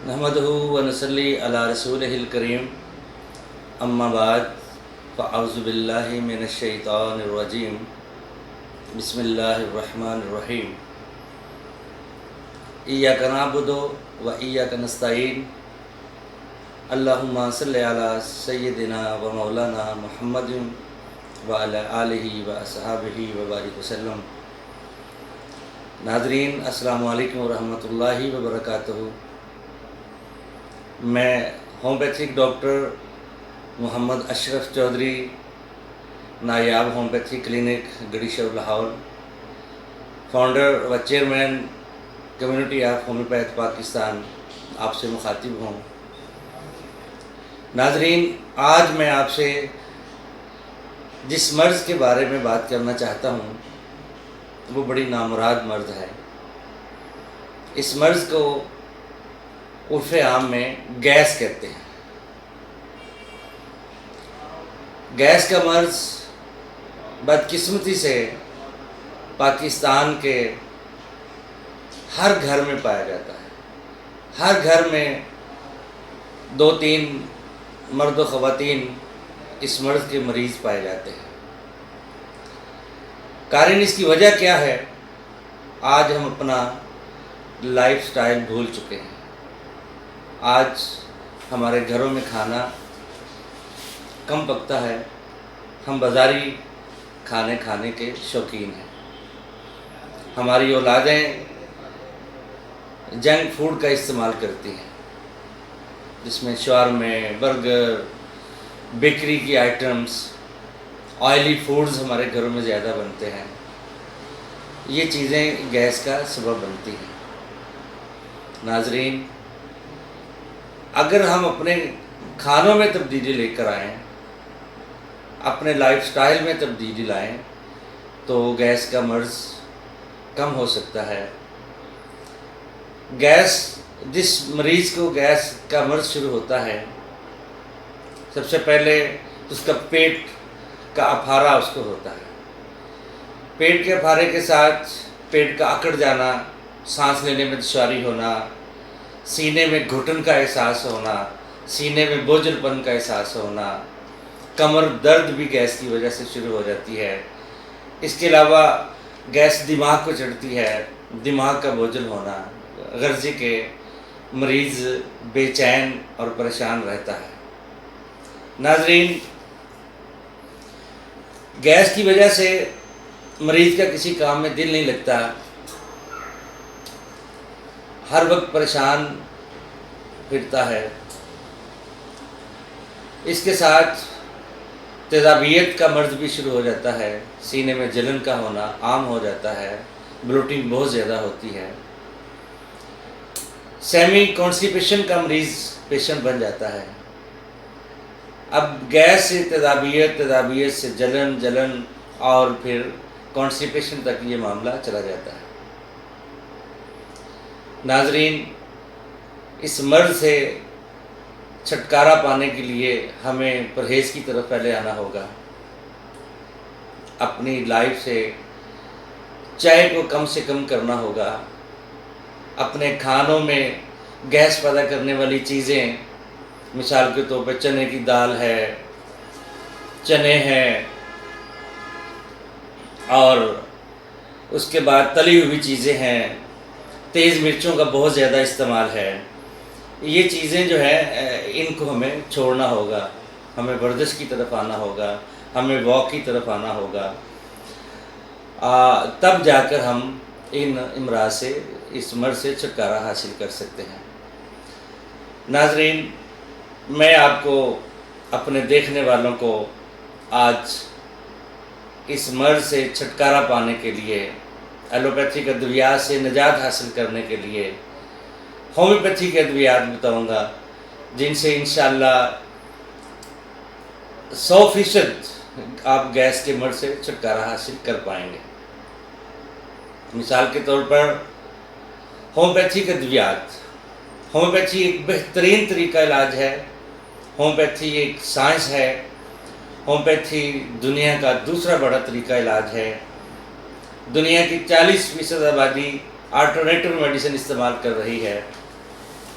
نحمدہ ونصلی علی رسولہ الکریم اما بعد فاعوذ باللہ من الشیطان الرجیم بسم اللہ الرحمن الرحیم ایاک نعبد و ایاک نستعین اللہم صلی علی سیدنا و مولانا محمد وعلی آلہ و اصحابہ وبارک وسلم۔ ناظرین السلام علیکم ورحمۃ اللہ وبرکاتہ۔ میں ہومیوپیتھک ڈاکٹر محمد اشرف چودھری، نائب ہومیوپیتھک کلینک گڑی شور لاہور، فاؤنڈر و chairman community of homeopath Pakistan, آپ سے مخاطب ہوں۔ ناظرین، آج میں آپ سے جس مرض کے بارے میں بات کرنا چاہتا ہوں وہ بڑی نامراد مرض ہے۔ اس مرض کو عرف عام میں گیس کہتے ہیں۔ گیس کا مرض بدقسمتی سے پاکستان کے ہر گھر میں پایا جاتا ہے۔ ہر گھر میں 2-3 مرد و خواتین اس مرض کے مریض پائے جاتے ہیں۔ قارئین، اس کی وجہ کیا ہے؟ آج ہم اپنا لائف سٹائل بھول چکے ہیں۔ آج ہمارے گھروں میں کھانا کم پکتا ہے، ہم بازاری کھانے کے شوقین ہیں۔ ہماری اولادیں جنک فوڈ کا استعمال کرتی ہیں، جس میں شاورمے، برگر، بیکری کی آئٹمز، آئلی فوڈز ہمارے گھروں میں زیادہ بنتے ہیں۔ یہ چیزیں گیس کا سبب بنتی ہیں۔ ناظرین، اگر ہم اپنے کھانوں میں تبدیلی لے کر آئیں، اپنے لائف سٹائل میں تبدیلی لائیں، تو گیس کا مرض کم ہو سکتا ہے۔ جس مریض کو گیس کا مرض شروع ہوتا ہے، سب سے پہلے اس کا پیٹ کا اپھارا اس کو ہوتا ہے۔ پیٹ کے اپھارے کے ساتھ پیٹ کا اکڑ جانا، سانس لینے میں دشواری ہونا، سینے میں گھٹن کا احساس ہونا، سینے میں بوجھل پن کا احساس ہونا، کمر درد بھی گیس کی وجہ سے شروع ہو جاتی ہے۔ اس کے علاوہ گیس دماغ کو چڑھتی ہے، دماغ کا بوجھل ہونا، غرضی کے مریض بے چین اور پریشان رہتا ہے۔ ناظرین، گیس کی وجہ سے مریض کا کسی کام میں دل نہیں لگتا، ہر وقت پریشان پھرتا ہے۔ اس کے ساتھ تیزابیت کا مرض بھی شروع ہو جاتا ہے، سینے میں جلن کا ہونا عام ہو جاتا ہے، بلوٹنگ بہت زیادہ ہوتی ہے، سیمی کانسٹیپیشن کا مریض پیشنٹ بن جاتا ہے۔ اب گیس سے تیزابیت سے جلن اور پھر کانسٹیپیشن تک یہ معاملہ چلا جاتا ہے۔ ناظرین، اس مرض سے چھٹکارا پانے کے لیے ہمیں پرہیز کی طرف پہلے آنا ہوگا۔ اپنی لائف سے چائے کو کم سے کم کرنا ہوگا۔ اپنے کھانوں میں گیس پیدا کرنے والی چیزیں، مثال کے طور پہ چنے کی دال ہے، چنے ہیں، اور اس کے بعد تلی ہوئی چیزیں ہیں، تیز مرچوں کا بہت زیادہ استعمال ہے۔ یہ چیزیں جو ہیں ان کو ہمیں چھوڑنا ہوگا، ہمیں ورزش کی طرف آنا ہوگا، ہمیں واک کی طرف آنا ہوگا، تب جا کر ہم ان امراض سے، اس مرض سے چھٹکارا حاصل کر سکتے ہیں۔ ناظرین، میں آپ کو، اپنے دیکھنے والوں کو، آج اس مرض سے چھٹکارا پانے کے لیے، ایلوپیتھک ادویات سے نجات حاصل کرنے کے لیے ہومیوپیتھی کے ادویات بتاؤں گا، جن سے انشاءاللہ 100% آپ گیس کے مرض سے چھٹکارا حاصل کر پائیں گے۔ مثال کے طور پر ہومیوپیتھی ادویات، ہومیوپیتھی ایک بہترین طریقہ علاج ہے، ہومیوپیتھی ایک سائنس ہے، ہومیوپیتھی دنیا کا دوسرا بڑا طریقہ علاج ہے۔ دنیا کی 40% آبادی آلٹرنیٹو میڈیسن استعمال کر رہی ہے۔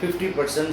50%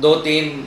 2-3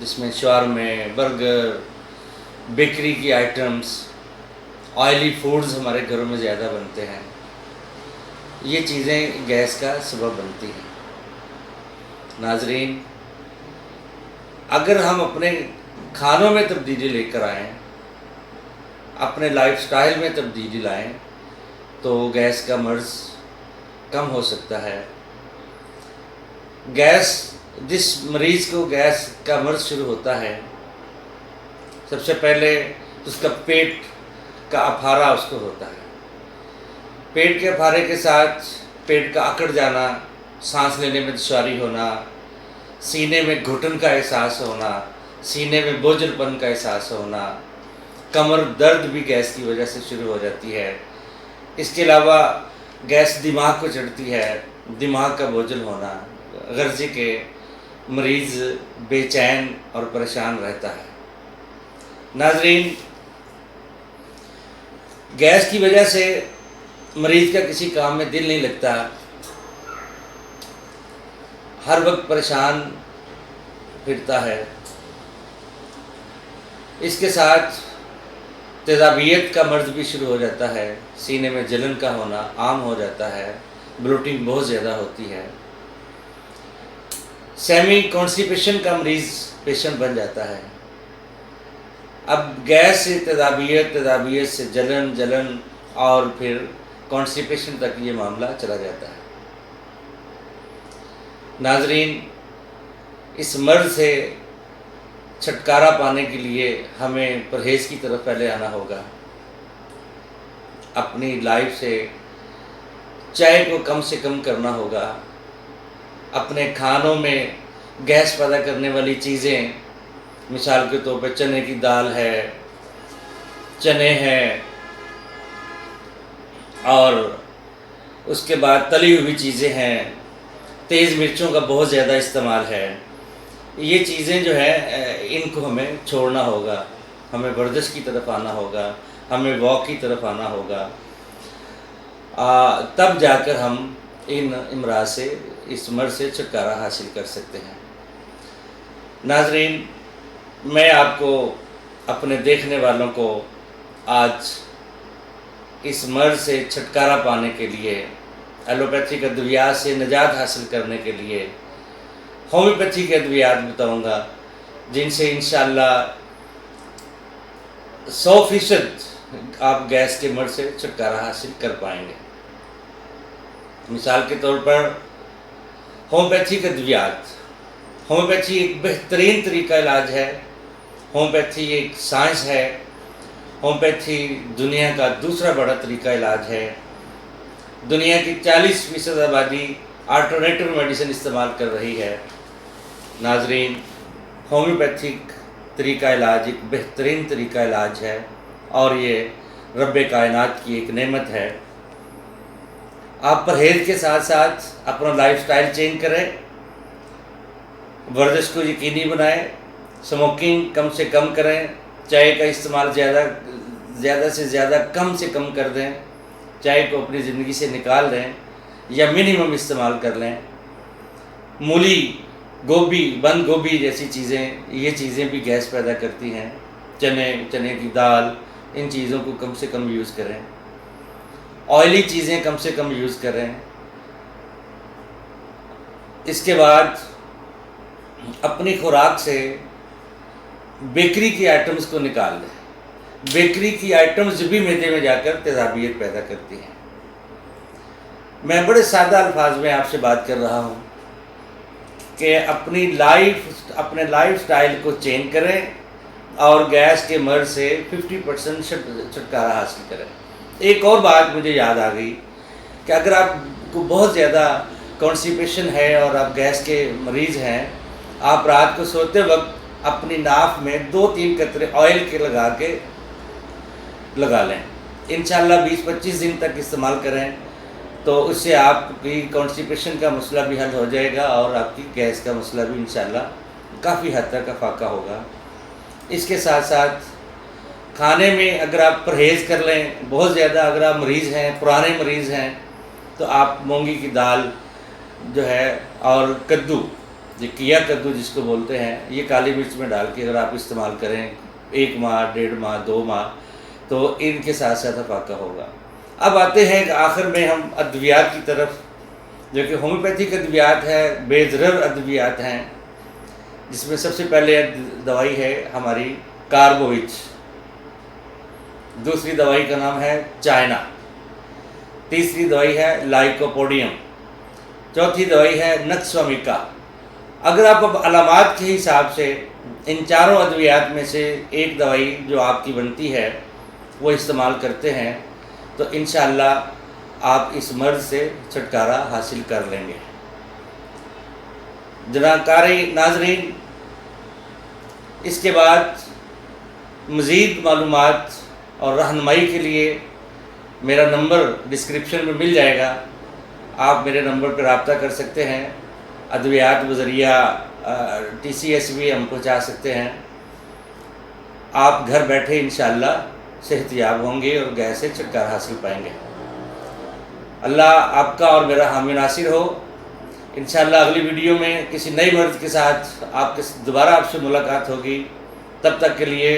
جس میں شاورمے، برگر، بیکری کی آئٹمس، آئلی فوڈز ہمارے گھروں میں زیادہ بنتے ہیں، یہ چیزیں گیس کا سبب بنتی ہیں۔ ناظرین، اگر ہم اپنے کھانوں میں تبدیلی لے کر آئیں، اپنے لائف سٹائل میں تبدیلی لائیں، تو گیس کا مرض کم ہو سکتا ہے۔ جس مریض کو گیس کا مرض شروع ہوتا ہے، سب سے پہلے اس کا پیٹ کا اپھارا اس کو ہوتا ہے۔ پیٹ کے اپھارے کے ساتھ پیٹ کا اکڑ جانا، سانس لینے میں دشواری ہونا، سینے میں گھٹن کا احساس ہونا، سینے میں بوجھل پن کا احساس ہونا، کمر درد بھی گیس کی وجہ سے شروع ہو جاتی ہے۔ اس کے علاوہ گیس دماغ کو چڑھتی ہے، دماغ کا بوجھل ہونا، غرضے کے مریض بے چین اور پریشان رہتا ہے۔ ناظرین، گیس کی وجہ سے مریض کا کسی کام میں دل نہیں لگتا، ہر وقت پریشان پھرتا ہے۔ اس کے ساتھ تیزابیت کا مرض بھی شروع ہو جاتا ہے، سینے میں جلن کا ہونا عام ہو جاتا ہے، بلوٹنگ بہت زیادہ ہوتی ہے، سیمی کانسٹیپیشن کا مریض پیشنٹ بن جاتا ہے۔ اب گیس سے تیزابیت سے جلن اور پھر کانسٹیپیشن تک یہ معاملہ چلا جاتا ہے۔ ناظرین، اس مرض سے چھٹکارا پانے کے لیے ہمیں پرہیز کی طرف پہلے آنا ہوگا۔ اپنی لائف سے چائے کو کم سے کم کرنا ہوگا، اپنے کھانوں میں گیس پیدا کرنے والی چیزیں، مثال کے طور پہ چنے کی دال ہے، چنے ہیں، اور اس کے بعد تلی ہوئی چیزیں ہیں، تیز مرچوں کا بہت زیادہ استعمال ہے، یہ چیزیں جو ہے ان کو ہمیں چھوڑنا ہوگا، ہمیں ورزش کی طرف آنا ہوگا، ہمیں واک کی طرف آنا ہوگا، تب جا کر ہم ان امراض سے، اس مرض سے چھٹکارا حاصل کر سکتے ہیں۔ ناظرین، میں آپ کو، اپنے دیکھنے والوں کو آج اس مرض سے چھٹکارا پانے کے لیے، ایلوپیتھک ادویات سے نجات حاصل کرنے کے لیے ہومیوپیتھی کے ادویات بتاؤں گا، جن سے انشاءاللہ 100% آپ گیس کے مرض سے چھٹکارا حاصل کر پائیں گے۔ مثال کے طور پر ہومیوپیتھی کے ادویات، ہومیوپیتھی ایک بہترین طریقہ علاج ہے، ہومیوپیتھی ایک سائنس ہے، ہومیوپیتھی دنیا کا دوسرا بڑا طریقہ علاج ہے۔ دنیا کی 40% آبادی آلٹرنیٹو میڈیسن استعمال کر رہی ہے۔ ناظرین، ہومیوپیتھک طریقہ علاج ایک بہترین طریقہ علاج ہے، اور یہ رب کائنات کی ایک نعمت ہے۔ آپ پرہیز کے ساتھ ساتھ اپنا لائف سٹائل چینج کریں، ورزش کو یقینی بنائیں، سموکنگ کم سے کم کریں، چائے کا استعمال زیادہ سے زیادہ کم سے کم کر دیں، چائے کو اپنی زندگی سے نکال دیں یا منیمم استعمال کر لیں۔ مولی، گوبھی، بند گوبھی جیسی چیزیں، یہ چیزیں بھی گیس پیدا کرتی ہیں، چنے کی دال، ان چیزوں کو کم سے کم یوز کریں، آئلی چیزیں کم سے کم یوز کریں۔ اس کے بعد اپنی خوراک سے بیکری کی آئٹمز کو نکال دیں۔ بیکری کی آئٹمز بھی معدے میں جا کر تیزابیت پیدا کرتی ہیں۔ میں بڑے سادہ الفاظ میں آپ سے بات کر رہا ہوں کہ اپنے لائف سٹائل کو چینج کریں اور گیس کے مرض سے 50% چھٹکارا حاصل کریں۔ ایک اور بات مجھے یاد آ گئی کہ اگر آپ کو بہت زیادہ کانسٹیپیشن ہے اور آپ گیس کے مریض ہیں، آپ رات کو سوتے وقت اپنی ناف میں 2-3 قطرے آئل کے لگا لیں۔ انشاءاللہ 20-25 دن تک استعمال کریں تو اس سے آپ کی کانسٹیپیشن کا مسئلہ بھی حل ہو جائے گا، اور آپ کی گیس کا مسئلہ بھی انشاءاللہ کافی حد تک افاقہ ہوگا۔ اس کے ساتھ ساتھ کھانے میں اگر آپ پرہیز کر لیں، بہت زیادہ اگر آپ مریض ہیں، پرانے مریض ہیں، تو آپ مونگی کی دال جو ہے اور کدو، جو کیا کدو جس کو بولتے ہیں، یہ کالی مرچ میں ڈال کے اگر آپ استعمال کریں 1 ماہ 1.5 ماہ 2 ماہ تو ان کے ساتھ ساتھ افاقہ ہوگا۔ اب آتے ہیں کہ آخر میں ہم ادویات کی طرف، جو کہ ہومیوپیتھک ادویات ہے، بے ضرر ادویات ہیں، جس میں سب سے پہلے دوائی ہے ہماری کاربووچ، دوسری دوائی کا نام ہے چائنا، تیسری دوائی ہے لائکوپوڈیم، چوتھی دوائی ہے نکسومیکا۔ اگر آپ اب علامات کے حساب سے ان چاروں ادویات میں سے ایک دوائی جو آپ کی بنتی ہے وہ استعمال کرتے ہیں تو انشاءاللہ آپ اس مرض سے چھٹکارا حاصل کر لیں گے۔ جناب قاری ناظرین، اس کے بعد مزید معلومات اور رہنمائی کے لیے میرا نمبر ڈسکرپشن میں مل جائے گا، آپ میرے نمبر پر رابطہ کر سکتے ہیں۔ ادویات بذریعہ TCS بھی ہم پہنچا سکتے ہیں۔ آپ گھر بیٹھے انشاءاللہ صحت یاب ہوں گے اور گیس سے چھٹکارا حاصل پائیں گے۔ اللہ آپ کا اور میرا حامی ناصر ہو۔ انشاءاللہ اگلی ویڈیو میں کسی نئی مرض کے ساتھ دوبارہ آپ سے ملاقات ہوگی۔ تب تک کے لیے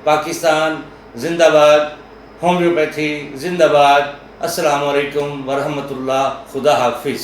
پاکستان زندہ باد، ہومیوپیتھی زندہ باد۔ السلام علیکم ورحمۃ اللہ، خدا حافظ۔